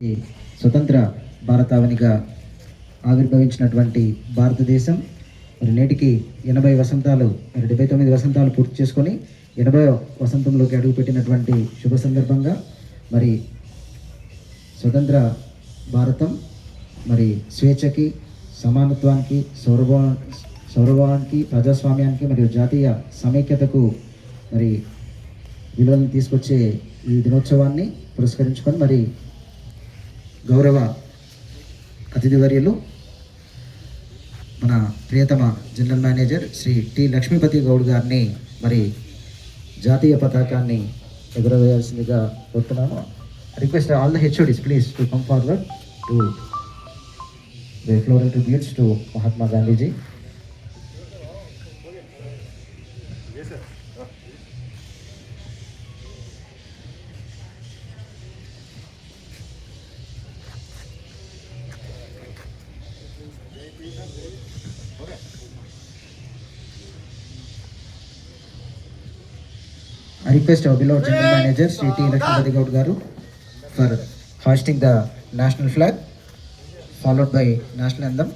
ఈ స్వతంత్ర భారతావనిగా ఆవిర్భవించినటువంటి భారతదేశం మరి నేటికి 80 వసంతాలు 79 వసంతాలు పూర్తి చేసుకొని 80వ వసంతంలోకి అడుగుపెట్టినటువంటి శుభ సందర్భంగా మరి స్వతంత్ర భారతం మరి స్వేచ్ఛకి, సమానత్వానికి, సౌరభావానికి, ప్రజాస్వామ్యానికి మరియు జాతీయ సమైక్యతకు మరి విలువలను తీసుకొచ్చే ఈ దినోత్సవాన్ని పురస్కరించుకొని మరి గౌరవ అతిథివర్యులు మన ప్రియతమ general manager Shri T Lakshmipathi Goud గారిని మరి జాతీయ పతాకాన్ని ఎగురవేయాల్సిందిగా కోరుతున్నాము. Request all the HODs please to come forward to the floral tributes to Mahatma Gandhiji. I request our beloved General Manager Sri T. Lakshmipati Gaud Garu for hoisting the national flag, followed by national anthem.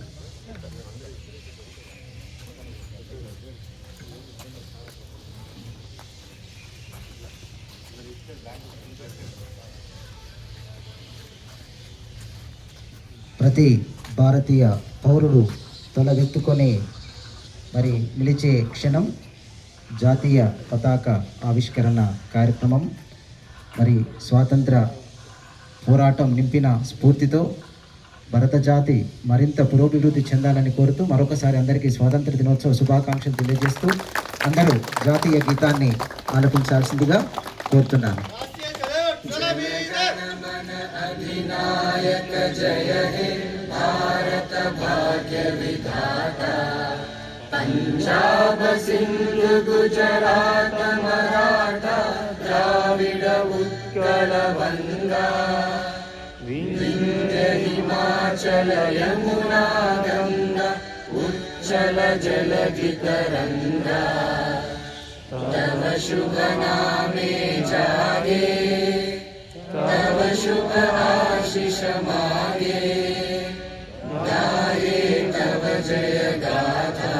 ప్రతి భారతీయ పౌరుడు తలెత్తుకొని మరి నిలిచే క్షణం జాతీయ పతాక ఆవిష్కరణ కార్యక్రమం. మరి స్వాతంత్ర పోరాటం నింపిన స్ఫూర్తితో భరత జాతి మరింత పురోభివృద్ధి చెందాలని కోరుతూ మరొకసారి అందరికీ స్వాతంత్ర దినోత్సవ శుభాకాంక్షలు తెలియజేస్తూ అందరూ జాతీయ గీతాన్ని ఆలపించాల్సిందిగా కోరుతున్నాను. అధినాయక జయ హే భారత భాగ్య విధాత, పంజాబ్ సింధు గుజరాత మరాఠా ద్రావిడ ఉత్కళ వంగా, వింధ్య హిమాచల యమునా గంగా ఉచ్చల జలధి తరంగా, తవ శుభ నామే జాగే, तव शुभ आशीष मागे, गाये तव जय गाथा,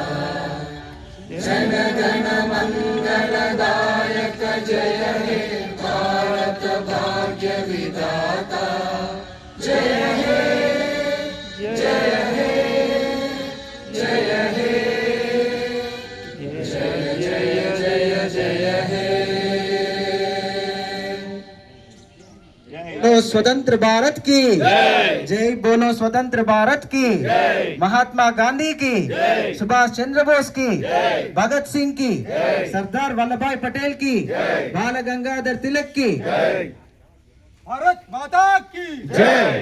जन गण मंगलदायक जय हे भारत भाग्य विधाता, जय हे जय हे जय हे जय जय जय जय हे. स्वतंत्र भारत की जय, बोलो स्वतंत्र भारत की, महात्मा गांधी की, सुभाष चंद्र बोस की, भगत सिंह की, सरदार वल्लभ भाई पटेल की, बाल गंगाधर तिलक की, भारत माता की जय।